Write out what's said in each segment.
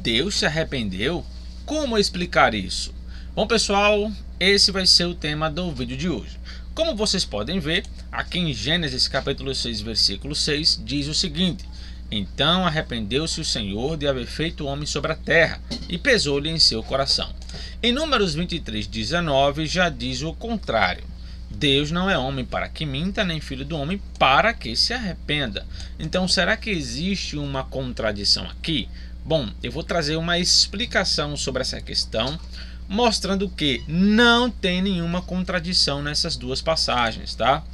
Deus se arrependeu? Como explicar isso? Bom, pessoal, esse vai ser o tema do vídeo de hoje. Como vocês podem ver, aqui em Gênesis capítulo 6, versículo 6, diz o seguinte: então arrependeu-se o Senhor de haver feito o homem sobre a terra, e pesou-lhe em seu coração. Em Números 23, 19, já diz o contrário. Deus não é homem para que minta, nem filho do homem para que se arrependa. Então, será que existe uma contradição aqui? Bom, eu vou trazer uma explicação sobre essa questão, mostrando que não tem nenhuma contradição nessas duas passagens, tá?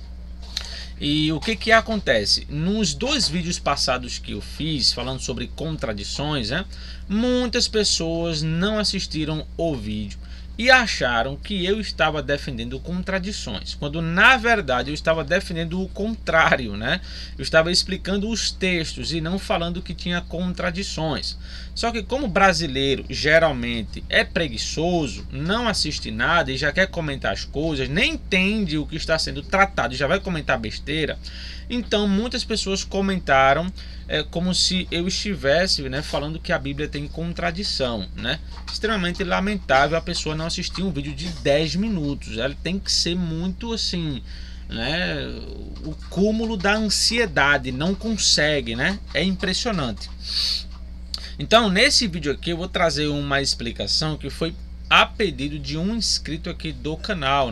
E o que acontece? Nos dois vídeos passados que eu fiz, falando sobre contradições, muitas pessoas não assistiram o vídeo e acharam que eu estava defendendo contradições, quando na verdade eu estava defendendo o contrário, Eu estava explicando os textos e não falando que tinha contradições. Só que como brasileiro geralmente é preguiçoso, não assiste nada e já quer comentar as coisas, nem entende o que está sendo tratado e já vai comentar besteira, então muitas pessoas comentaram como se eu estivesse falando que a Bíblia tem contradição, Extremamente lamentável a pessoa não assistir um vídeo de 10 minutos. Ela tem que ser muito assim, o cúmulo da ansiedade, não consegue, É impressionante. Então, nesse vídeo aqui eu vou trazer uma explicação que foi a pedido de um inscrito aqui do canal,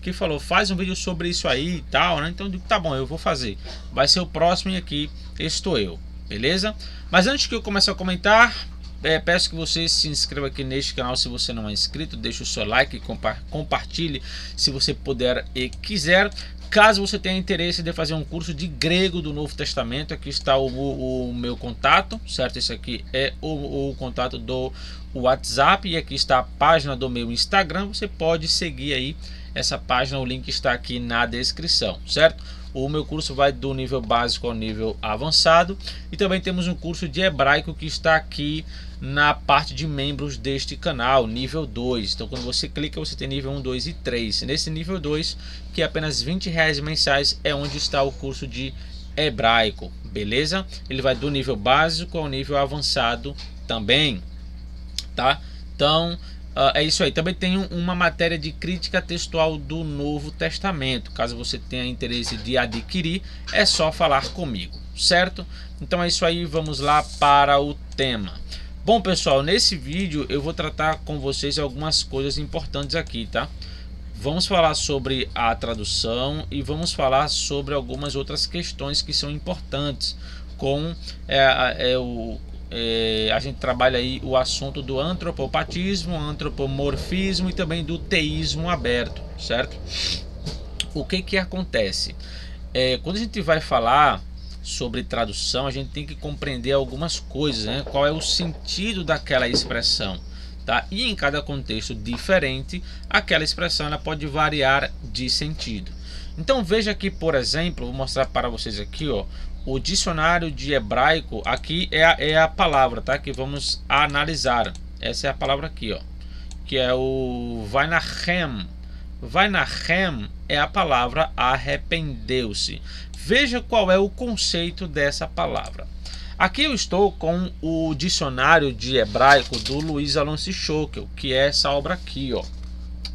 que falou, faz um vídeo sobre isso aí e tal, Então eu digo, tá bom, eu vou fazer. Vai ser o próximo e aqui estou eu, beleza? Mas antes que eu comece a comentar, peço que você se inscreva aqui neste canal se você não é inscrito, deixe o seu like e compartilhe se você puder e quiser. Caso você tenha interesse de fazer um curso de grego do Novo Testamento, aqui está o meu contato, certo? Esse aqui é o contato do WhatsApp e aqui está a página do meu Instagram. Você pode seguir aí essa página, o link está aqui na descrição, certo? O meu curso vai do nível básico ao nível avançado e também temos um curso de hebraico que está aqui na parte de membros deste canal, nível 2. Então quando você clica você tem nível 1, 2 e 3. Nesse nível 2, que é apenas R$20 mensais, é onde está o curso de hebraico, beleza? Ele vai do nível básico ao nível avançado também, tá? Então é isso aí. Também tenho uma matéria de crítica textual do Novo Testamento. Caso você tenha interesse de adquirir, é só falar comigo, certo? Então é isso aí, vamos lá para o tema. Bom, pessoal, nesse vídeo eu vou tratar com vocês algumas coisas importantes aqui, tá? Vamos falar sobre a tradução e vamos falar sobre algumas outras questões que são importantes com a gente trabalha aí o assunto do antropopatismo, antropomorfismo e também do teísmo aberto, certo? O que acontece? Quando a gente vai falar sobre tradução, a gente tem que compreender algumas coisas, Qual é o sentido daquela expressão, tá? E em cada contexto diferente, aquela expressão ela pode variar de sentido. Então veja aqui, por exemplo, vou mostrar para vocês aqui, ó, o dicionário de hebraico. Aqui é a palavra, tá? Que vamos analisar. Essa é a palavra aqui, ó, que é o vainachem. Vainachem é a palavra arrependeu-se. Veja qual é o conceito dessa palavra. Aqui eu estou com o dicionário de hebraico do Luiz Alonso Schockel, que é essa obra aqui, ó.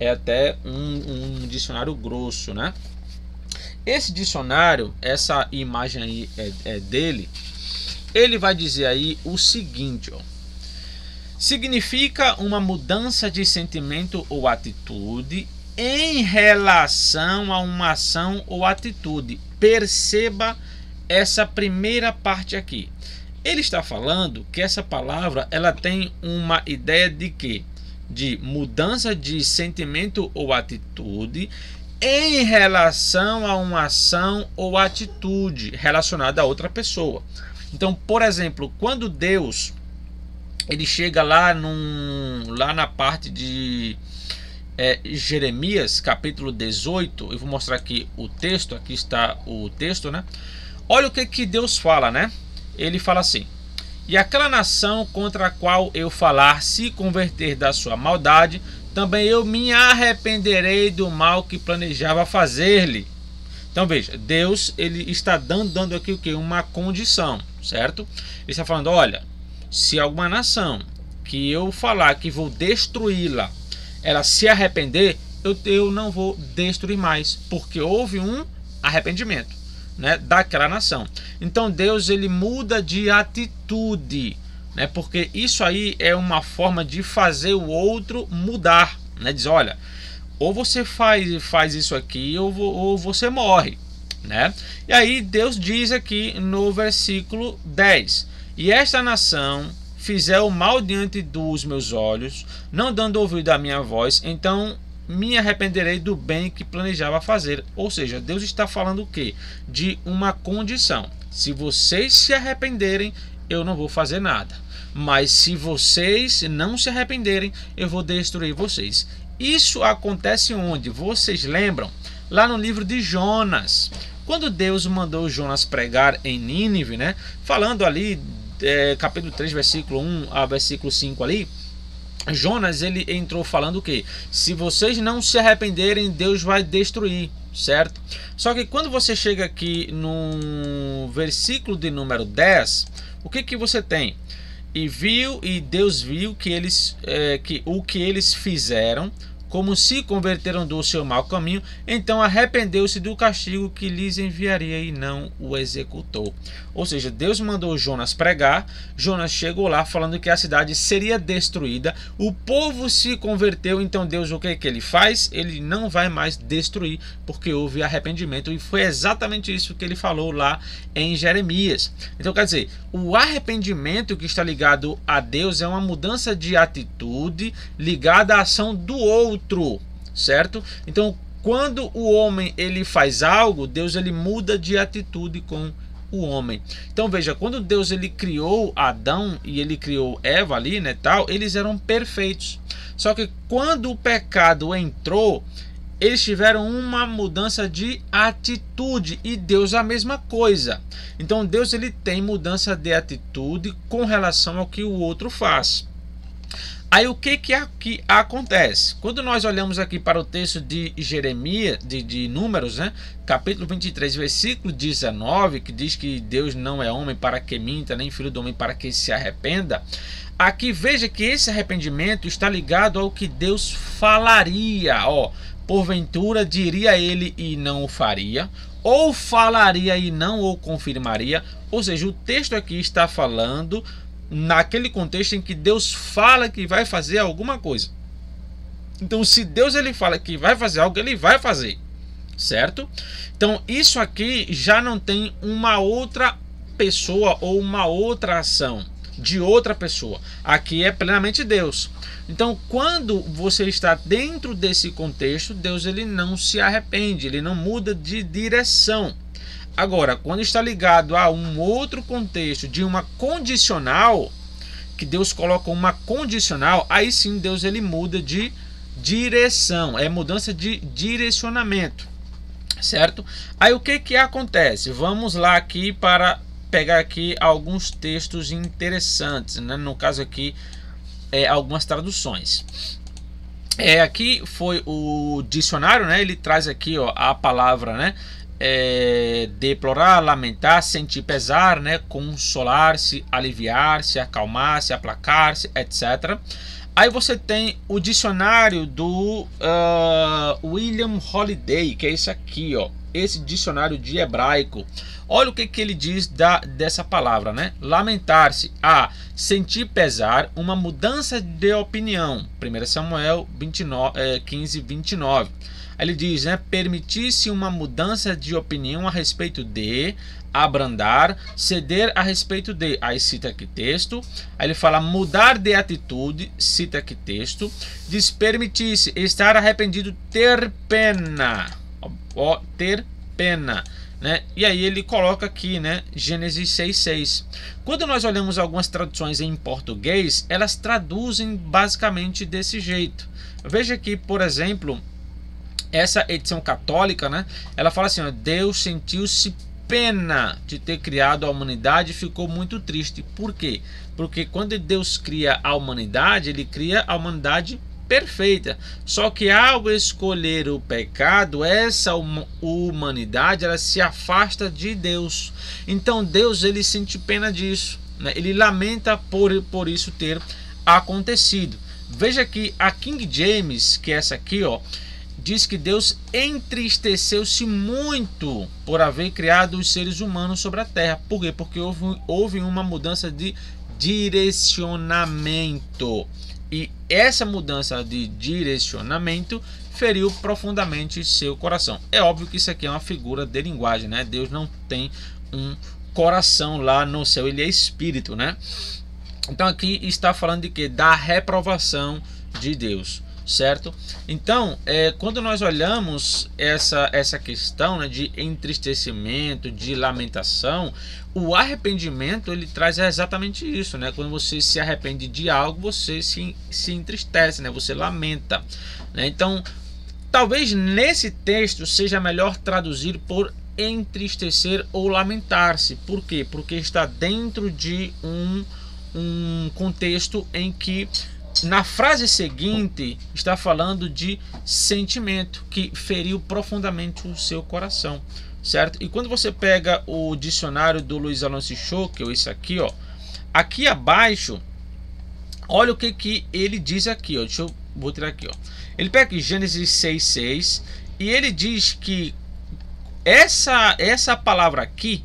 É até um dicionário grosso, Esse dicionário, essa imagem aí é dele. Ele vai dizer aí o seguinte, ó: significa uma mudança de sentimento ou atitude em relação a uma ação ou atitude. Perceba essa primeira parte aqui. Ele está falando que essa palavra ela tem uma ideia de quê? De mudança de sentimento ou atitude em relação a uma ação ou atitude relacionada a outra pessoa. Então, por exemplo, quando Deus ele chega lá na parte de Jeremias capítulo 18, eu vou mostrar aqui o texto, aqui está o texto, Olha o que Deus fala, Ele fala assim: e aquela nação contra a qual eu falar se converter da sua maldade, também eu me arrependerei do mal que planejava fazer-lhe. Então veja, Deus ele está dando aqui o que? Uma condição, certo? Ele está falando, olha, se alguma nação que eu falar que vou destruí-la, ela se arrepender, eu não vou destruir mais, porque houve um arrependimento, né, daquela nação. Então Deus, ele muda de atitude, né, porque isso aí é uma forma de fazer o outro mudar, né, diz, olha, ou você faz isso aqui ou você morre, né? E aí Deus diz aqui no versículo 10: e esta nação fizer o mal diante dos meus olhos, não dando ouvido à minha voz, então me arrependerei do bem que planejava fazer. Ou seja, Deus está falando o quê? De uma condição: se vocês se arrependerem, eu não vou fazer nada, mas se vocês não se arrependerem, eu vou destruir vocês. Isso acontece onde? Vocês lembram? Lá no livro de Jonas, quando Deus mandou Jonas pregar em Nínive, né? Falando ali, capítulo 3, versículo 1 a versículo 5 ali, Jonas, ele entrou falando o que? Se vocês não se arrependerem, Deus vai destruir, certo? Só que quando você chega aqui no versículo de número 10, o que você tem? E Deus viu que o que eles fizeram, como se converteram do seu mau caminho, então arrependeu-se do castigo que lhes enviaria e não o executou. Ou seja, Deus mandou Jonas pregar, Jonas chegou lá falando que a cidade seria destruída, o povo se converteu, então Deus, o que ele faz? Ele não vai mais destruir, porque houve arrependimento, e foi exatamente isso que ele falou lá em Jeremias. Então quer dizer, o arrependimento que está ligado a Deus é uma mudança de atitude ligada à ação do outro, certo? Então quando o homem ele faz algo, Deus ele muda de atitude com o homem. Então veja, quando Deus ele criou Adão e ele criou Eva ali, né, tal, eles eram perfeitos. Só que quando o pecado entrou, eles tiveram uma mudança de atitude, e Deus a mesma coisa. Então Deus ele tem mudança de atitude com relação ao que o outro faz. Aí o que aqui acontece? Quando nós olhamos aqui para o texto de Jeremias, de Números, né? Capítulo 23, versículo 19, que diz que Deus não é homem para que minta, nem filho do homem para que se arrependa. Aqui veja que esse arrependimento está ligado ao que Deus falaria. Ó, porventura diria ele e não o faria, ou falaria e não o confirmaria. Ou seja, o texto aqui está falando naquele contexto em que Deus fala que vai fazer alguma coisa. Então se Deus ele fala que vai fazer algo, ele vai fazer, certo? Então isso aqui já não tem uma outra pessoa ou uma outra ação de outra pessoa. Aqui é plenamente Deus. Então quando você está dentro desse contexto, Deus ele não se arrepende, ele não muda de direção. Agora, quando está ligado a um outro contexto de uma condicional, que Deus coloca uma condicional, aí sim Deus ele muda de direção, é mudança de direcionamento, certo? Aí o que acontece? Vamos lá aqui para pegar aqui alguns textos interessantes, né? No caso aqui, algumas traduções. Aqui foi o dicionário, né? Ele traz aqui, ó, a palavra, né? Deplorar, lamentar, sentir pesar, né? Consolar-se, aliviar-se, acalmar-se, aplacar-se, etc. Aí você tem o dicionário do William Holiday, que é esse aqui, ó, esse dicionário de hebraico. Olha o que ele diz dessa palavra, né? Lamentar-se, sentir pesar, uma mudança de opinião. 1 Samuel 15, 29. Aí ele diz, né? Permitir-se uma mudança de opinião a respeito de, abrandar, ceder a respeito de. Aí cita aqui texto. Aí ele fala mudar de atitude, cita aqui texto. Diz permitir-se, estar arrependido, ter pena. Ó, ter pena, né? E aí ele coloca aqui, né, Gênesis 6:6. Quando nós olhamos algumas traduções em português, elas traduzem basicamente desse jeito. Veja aqui, por exemplo, essa edição católica, né, ela fala assim, ó, Deus sentiu-se pena de ter criado a humanidade e ficou muito triste. Por quê? Porque quando Deus cria a humanidade, ele cria a humanidade perfeita. Só que ao escolher o pecado, essa humanidade ela se afasta de Deus. Então Deus ele sente pena disso, né? Ele lamenta por isso ter acontecido. Veja que a King James, que é essa aqui, ó, diz que Deus entristeceu-se muito por haver criado os seres humanos sobre a terra. Por quê? Porque houve uma mudança de direcionamento. E essa mudança de direcionamento feriu profundamente seu coração. É óbvio que isso aqui é uma figura de linguagem, né? Deus não tem um coração lá no céu, ele é espírito, né? Então aqui está falando de que? Da reprovação de Deus, certo? Então, quando nós olhamos essa questão, né, de entristecimento, de lamentação, o arrependimento ele traz exatamente isso, né? Quando você se arrepende de algo, você se entristece, né? Você lamenta, né? Então, talvez nesse texto seja melhor traduzir por entristecer ou lamentar-se. Por quê? Porque está dentro de um contexto em que na frase seguinte está falando de sentimento que feriu profundamente o seu coração, certo? E quando você pega o dicionário do Luiz Alonso Schockel, esse aqui, ó, aqui abaixo, olha o que ele diz aqui, ó. Vou tirar aqui, ó. Ele pega aqui Gênesis 6:6 e ele diz que essa palavra aqui,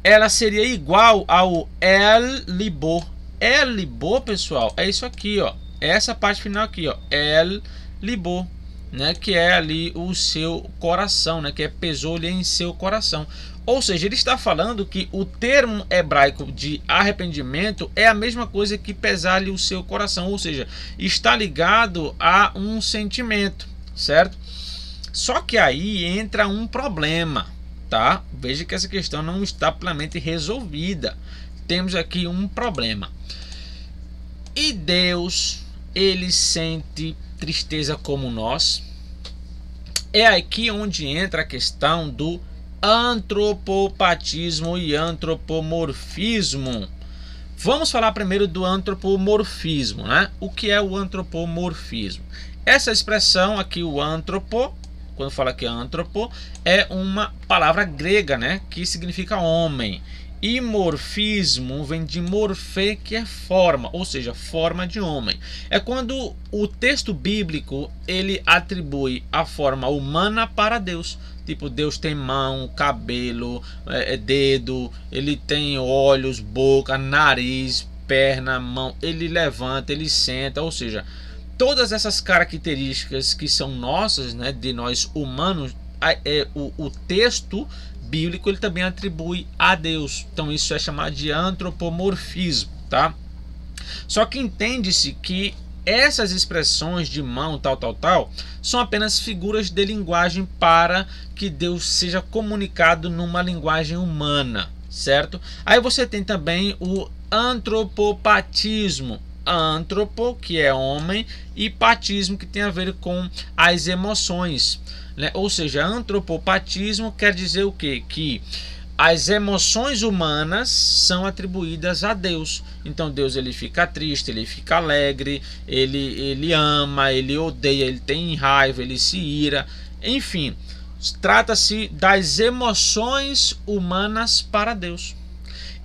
ela seria igual ao El Libor. El Libor, pessoal, é isso aqui, ó. Essa parte final aqui, ó. El Libor, né? Que é ali o seu coração, né? Que pesou-lhe em seu coração. Ou seja, ele está falando que o termo hebraico de arrependimento é a mesma coisa que pesar-lhe o seu coração. Ou seja, está ligado a um sentimento, certo? Só que aí entra um problema, tá? Veja que essa questão não está plenamente resolvida. Temos aqui um problema. E Deus, ele sente tristeza como nós? É aqui onde entra a questão do antropopatismo e antropomorfismo. Vamos falar primeiro do antropomorfismo, né? O que é o antropomorfismo? Essa expressão aqui, o antropo, quando fala que é antropo, é uma palavra grega, né? Que significa homem. E morfismo vem de morfê, que é forma, ou seja, forma de homem. É quando o texto bíblico ele atribui a forma humana para Deus. Tipo, Deus tem mão, cabelo, dedo, ele tem olhos, boca, nariz, perna, mão, ele levanta, ele senta, ou seja, todas essas características que são nossas, né, de nós humanos, o texto bíblico ele também atribui a Deus. Então isso é chamado de antropomorfismo, tá? Só que entende-se que essas expressões de mão, tal, são apenas figuras de linguagem para que Deus seja comunicado numa linguagem humana, certo? Aí você tem também o antropopatismo. Antropo, que é homem, e patismo, que tem a ver com as emoções, né? Ou seja, antropopatismo quer dizer o quê? Que as emoções humanas são atribuídas a Deus. Então Deus ele fica triste, ele fica alegre, ele ama, ele odeia, ele tem raiva, ele se ira, enfim, trata-se das emoções humanas para Deus.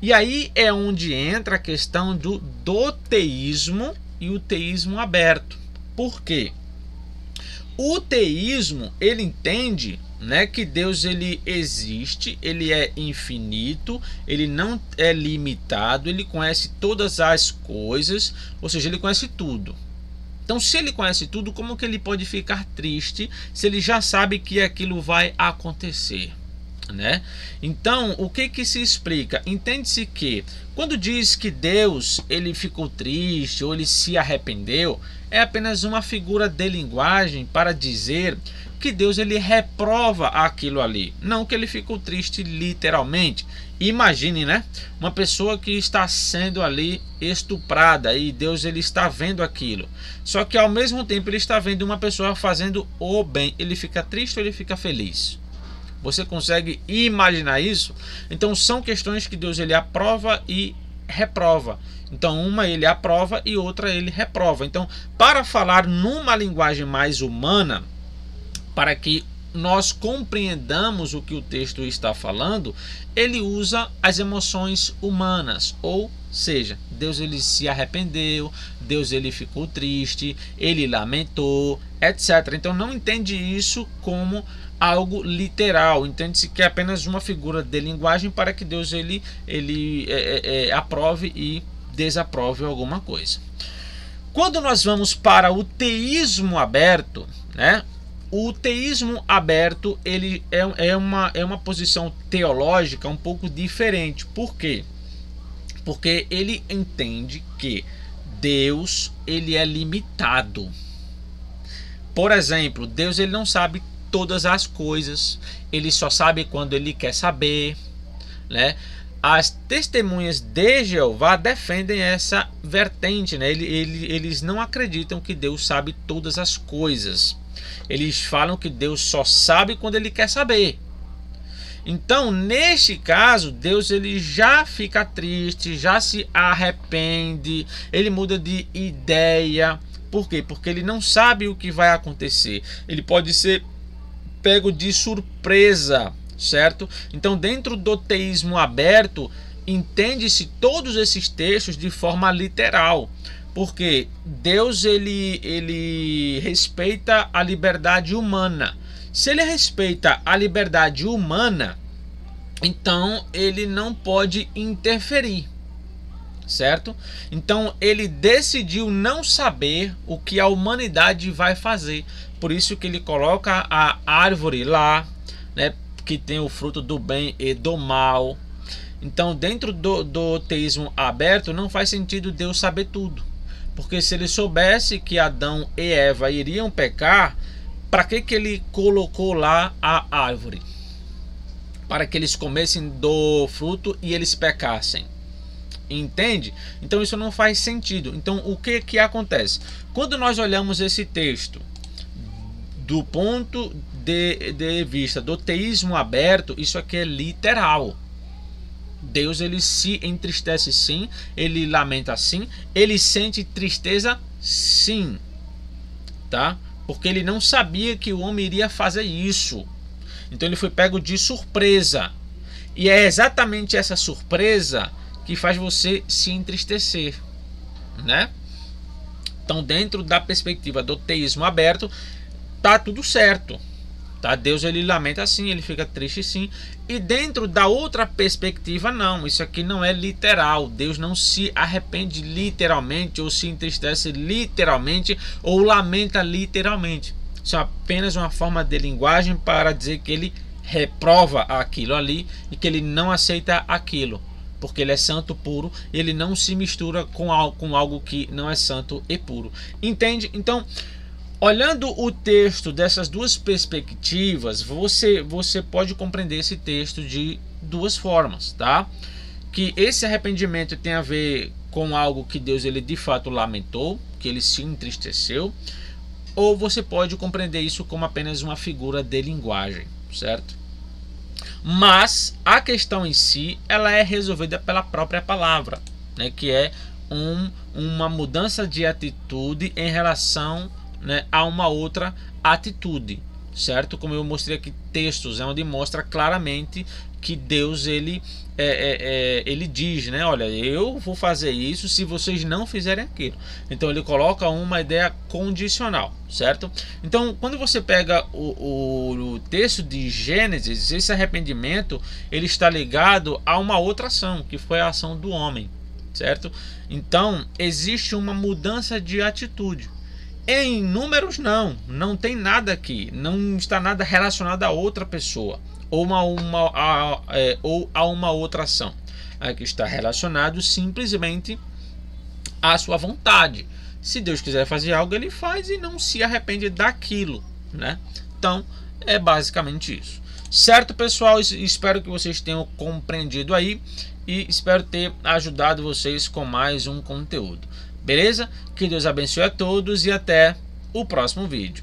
E aí é onde entra a questão do teísmo e o teísmo aberto. Por quê? O teísmo, ele entende, né, que Deus ele existe, ele é infinito, ele não é limitado, ele conhece todas as coisas, ou seja, ele conhece tudo. Então, se ele conhece tudo, como que ele pode ficar triste se ele já sabe que aquilo vai acontecer, né? Então, o que se explica? Entende-se que quando diz que Deus ele ficou triste ou ele se arrependeu, é apenas uma figura de linguagem para dizer que Deus ele reprova aquilo ali, não que ele ficou triste literalmente. Imagine, né? Uma pessoa que está sendo ali estuprada e Deus ele está vendo aquilo. Só que ao mesmo tempo ele está vendo uma pessoa fazendo o bem. Ele fica triste ou ele fica feliz? Você consegue imaginar isso? Então são questões que Deus ele aprova e reprova. Então uma ele aprova e outra ele reprova. Então, para falar numa linguagem mais humana, para que nós compreendamos o que o texto está falando, ele usa as emoções humanas, ou seja, Deus ele se arrependeu, Deus ele ficou triste, ele lamentou, etc. Então não entende isso como algo literal, entende-se que é apenas uma figura de linguagem para que Deus ele aprove e desaprove alguma coisa. Quando nós vamos para o teísmo aberto, né? O teísmo aberto ele é uma posição teológica um pouco diferente. Por quê? Porque ele entende que Deus ele é limitado. Por exemplo, Deus ele não sabe todas as coisas, ele só sabe quando ele quer saber, né? As testemunhas de Jeová defendem essa vertente, né? Eles não acreditam que Deus sabe todas as coisas. Eles falam que Deus só sabe quando ele quer saber. Então, neste caso, Deus ele já fica triste, já se arrepende, ele muda de ideia. Por quê? Porque ele não sabe o que vai acontecer. Ele pode ser pego de surpresa, certo? Então, dentro do teísmo aberto, entende-se todos esses textos de forma literal, porque Deus ele respeita a liberdade humana. Se ele respeita a liberdade humana, então ele não pode interferir, certo? Então ele decidiu não saber o que a humanidade vai fazer. Por isso que ele coloca a árvore lá, né, que tem o fruto do bem e do mal. Então, dentro do teísmo aberto, não faz sentido Deus saber tudo. Porque se ele soubesse que Adão e Eva iriam pecar, para que ele colocou lá a árvore? Para que eles comessem do fruto e eles pecassem. Entende? Então isso não faz sentido. Então o que acontece? Quando nós olhamos esse texto do ponto de vista do teísmo aberto, isso aqui é literal. Deus ele se entristece sim, ele lamenta sim, ele sente tristeza sim, tá? Porque ele não sabia que o homem iria fazer isso. Então ele foi pego de surpresa. E é exatamente essa surpresa que faz você se entristecer, né? Então, dentro da perspectiva do teísmo aberto, tá tudo certo, tá? Deus ele lamenta sim, ele fica triste sim. E dentro da outra perspectiva, não, isso aqui não é literal. Deus não se arrepende literalmente, ou se entristece literalmente, ou lamenta literalmente. Isso é apenas uma forma de linguagem para dizer que ele reprova aquilo ali e que ele não aceita aquilo, porque ele é santo puro, ele não se mistura com algo que não é santo e puro. Entende? Então, olhando o texto dessas duas perspectivas, você pode compreender esse texto de duas formas, tá? Que esse arrependimento tem a ver com algo que Deus ele de fato lamentou, que ele se entristeceu, ou você pode compreender isso como apenas uma figura de linguagem, certo? Mas a questão em si, ela é resolvida pela própria palavra, né? Que é uma mudança de atitude em relação, né, a uma outra atitude, certo? Como eu mostrei aqui textos onde mostra claramente que Deus ele diz, né? Olha, eu vou fazer isso se vocês não fizerem aquilo. Então ele coloca uma ideia condicional, certo? Então quando você pega o texto de Gênesis, esse arrependimento ele está ligado a uma outra ação, que foi a ação do homem, certo? Então existe uma mudança de atitude. Em números não tem nada aqui, não está nada relacionado a outra pessoa ou a uma outra ação. Aqui está relacionado simplesmente à sua vontade. Se Deus quiser fazer algo, ele faz e não se arrepende daquilo, né? Então é basicamente isso, certo, pessoal? Espero que vocês tenham compreendido aí e espero ter ajudado vocês com mais um conteúdo. Beleza? Que Deus abençoe a todos e até o próximo vídeo.